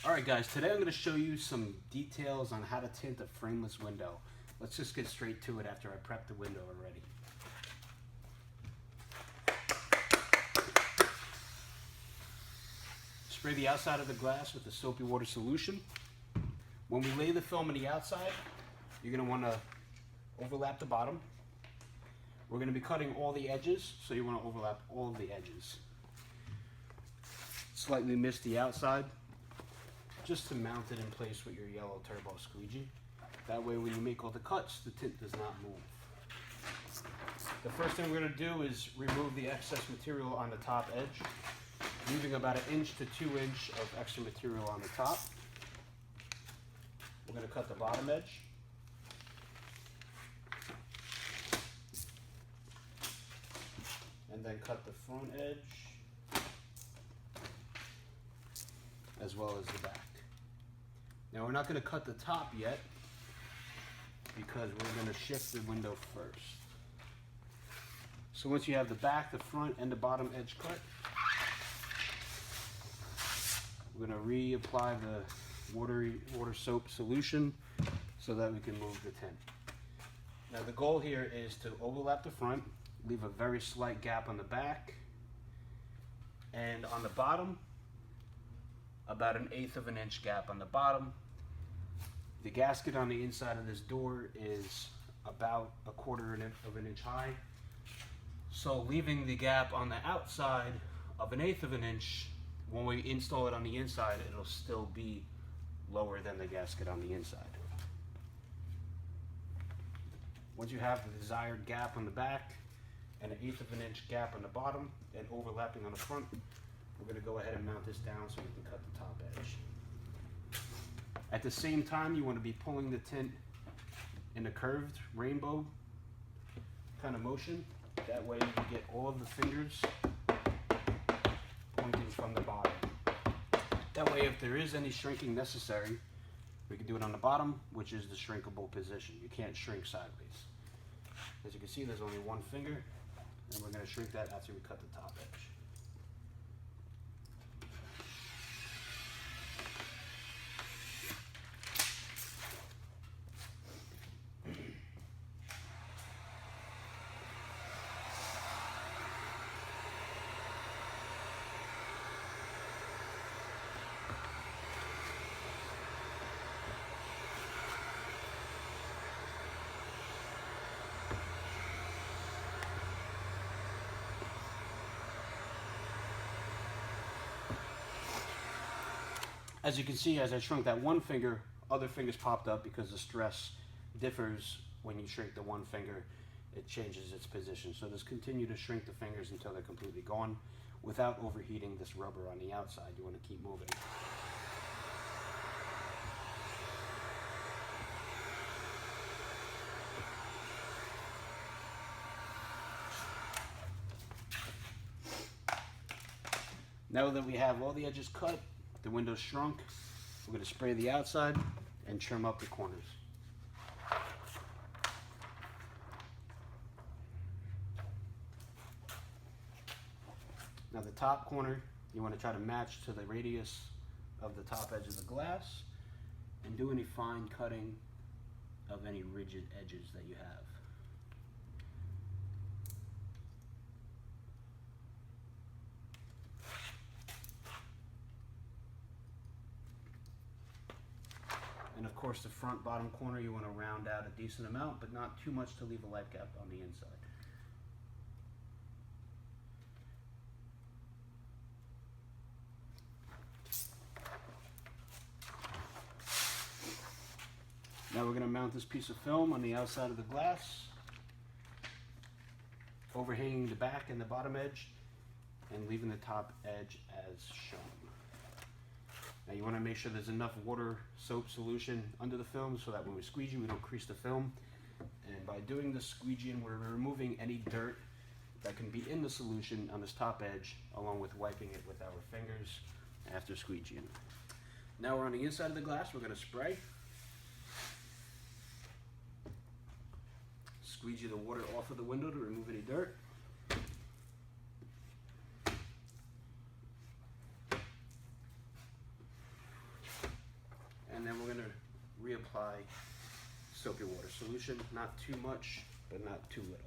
Alright guys, today I'm going to show you some details on how to tint a frameless window. Let's just get straight to it after I prep the window already. Spray the outside of the glass with the soapy water solution. When we lay the film on the outside, you're going to want to overlap the bottom. We're going to be cutting all the edges, so you want to overlap all of the edges. Slightly miss the outside, just to mount it in place with your yellow turbo squeegee. That way when you make all the cuts, the tint does not move. The first thing we're going to do is remove the excess material on the top edge, leaving about 1 inch to 2 inch of extra material on the top. We're going to cut the bottom edge. And then cut the front edge, as well as the back. Now we're not going to cut the top yet, because we're going to shift the window first. So once you have the back, the front, and the bottom edge cut, we're going to reapply the water soap solution so that we can move the tint. Now the goal here is to overlap the front, leave a very slight gap on the back, and on the bottom, about 1/8 of an inch gap on the bottom. The gasket on the inside of this door is about 1/4 of an inch high. So leaving the gap on the outside of 1/8 of an inch, when we install it on the inside, it'll still be lower than the gasket on the inside. Once you have the desired gap on the back and 1/8 of an inch gap on the bottom and overlapping on the front, we're going to go ahead and mount this down so we can cut the top edge. At the same time, you want to be pulling the tint in a curved rainbow kind of motion. That way you can get all of the fingers pointing from the bottom. That way if there is any shrinking necessary, we can do it on the bottom, which is the shrinkable position. You can't shrink sideways. As you can see, there's only one finger, and we're going to shrink that after we cut the top edge. As you can see, as I shrunk that one finger, other fingers popped up because the stress differs when you shrink the one finger. It changes its position. So just continue to shrink the fingers until they're completely gone without overheating this rubber on the outside. You want to keep moving. Now that we have all the edges cut, the window's shrunk, we're going to spray the outside and trim up the corners. Now the top corner, you want to try to match to the radius of the top edge of the glass and do any fine cutting of any rigid edges that you have. And of course the front bottom corner you want to round out a decent amount, but not too much to leave a light gap on the inside. Now we're going to mount this piece of film on the outside of the glass, overhanging the back and the bottom edge, and leaving the top edge as shown. Now you want to make sure there's enough water soap solution under the film so that when we squeegee we don't crease the film. And by doing the squeegeeing, we're removing any dirt that can be in the solution on this top edge, along with wiping it with our fingers after squeegeeing. Now we're on the inside of the glass. We're going to spray. Squeegee the water off of the window to remove any dirt. apply soapy water solution. Not too much, but not too little.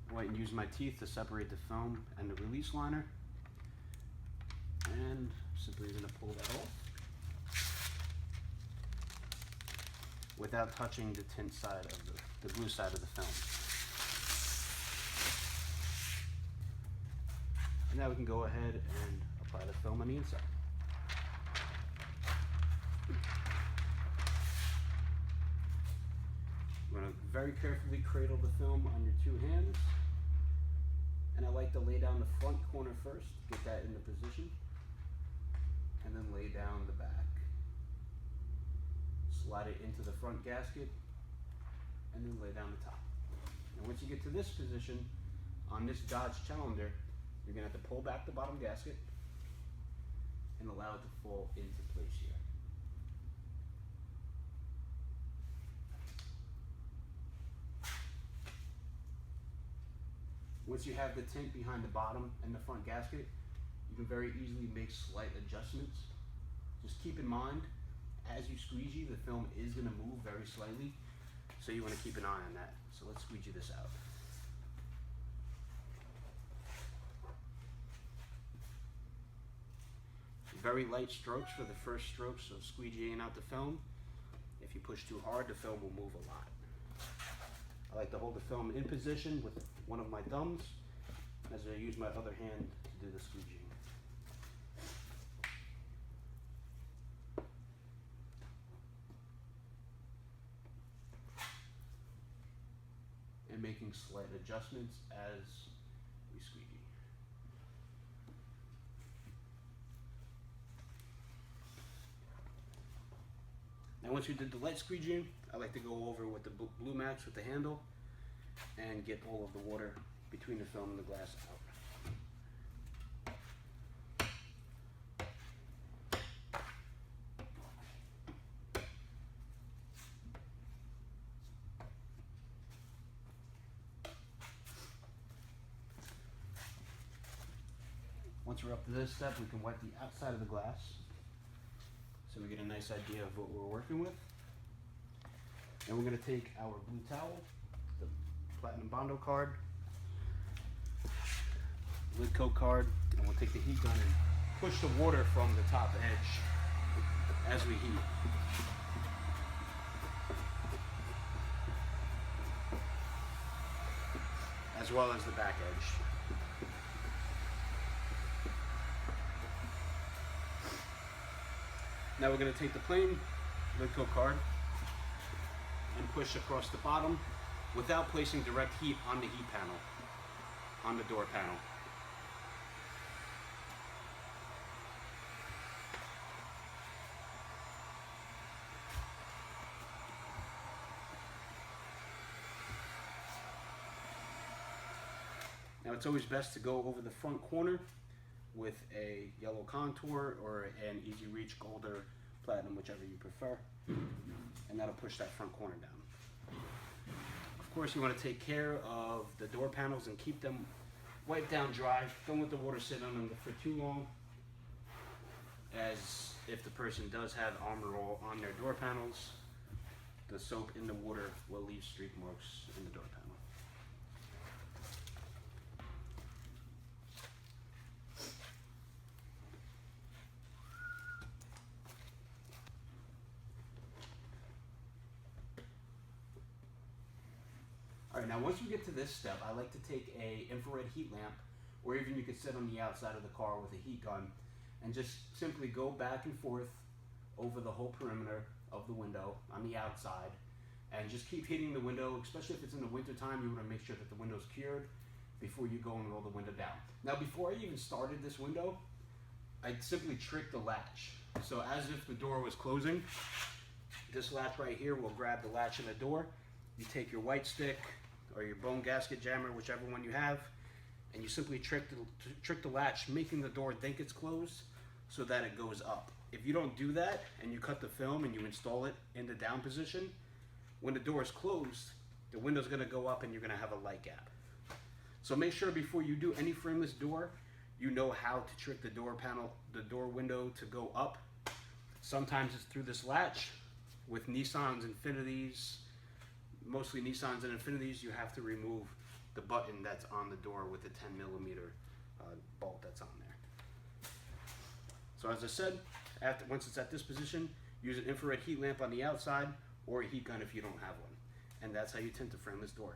I went and used my teeth to separate the film and the release liner. And simply going to pull that off without touching the tint side of the glue side of the film. And now we can go ahead and apply the film on the inside. I'm going to very carefully cradle the film on your two hands. And I like to lay down the front corner first, get that into position. And then lay down the back. Slide it into the front gasket, and then lay down the top. And once you get to this position, on this Dodge Challenger, you're gonna have to pull back the bottom gasket and allow it to fall into place here. Once you have the tint behind the bottom and the front gasket, you can very easily make slight adjustments. Just keep in mind, as you squeegee, the film is going to move very slightly, so you want to keep an eye on that. So let's squeegee this out. Very light strokes for the first strokes of squeegeeing out the film. If you push too hard, the film will move a lot. I like to hold the film in position with one of my thumbs as I use my other hand to do the squeegeeing. And making slight adjustments as we squeegee. Now once we did the light squeegeeing, I like to go over with the Blue Max with the handle and get all of the water between the film and the glass out. Once we're up to this step, we can wipe the outside of the glass so we get a nice idea of what we're working with. And we're going to take our blue towel, the Platinum Bondo card, lid coat card, and we'll take the heat gun and push the water from the top edge as we heat. As well as the back edge. Now we're going to take the plain lid coat card and push across the bottom without placing direct heat on the heat panel, on the door panel. Now it's always best to go over the front corner with a yellow contour or an easy reach gold or platinum, whichever you prefer, and that'll push that front corner down. Of course, you want to take care of the door panels and keep them wiped down dry. Don't let the water sit on them for too long, as if the person does have Armor All on their door panels, the soap in the water will leave streak marks in the door panel. Alright, now once we get to this step, I like to take a infrared heat lamp, or even you could sit on the outside of the car with a heat gun, and just simply go back and forth over the whole perimeter of the window on the outside, and just keep hitting the window, especially if it's in the winter time. You want to make sure that the window's cured before you go and roll the window down. Now before I even started this window, I simply tricked the latch. So as if the door was closing, this latch right here will grab the latch in the door. You take your white stick or your bone gasket jammer, whichever one you have, and you simply trick the latch, making the door think it's closed so that it goes up. If you don't do that and you cut the film and you install it in the down position, when the door is closed, the window's going to go up and you're going to have a light gap. So make sure before you do any frameless door, you know how to trick the door panel, the door window to go up Sometimes it's through this latch. With Nissans, Infinities, mostly Nissans and Infinities, you have to remove the button that's on the door with the 10mm bolt that's on there. So as I said, once it's at this position, use an infrared heat lamp on the outside or a heat gun if you don't have one. And that's how you tint a frameless door.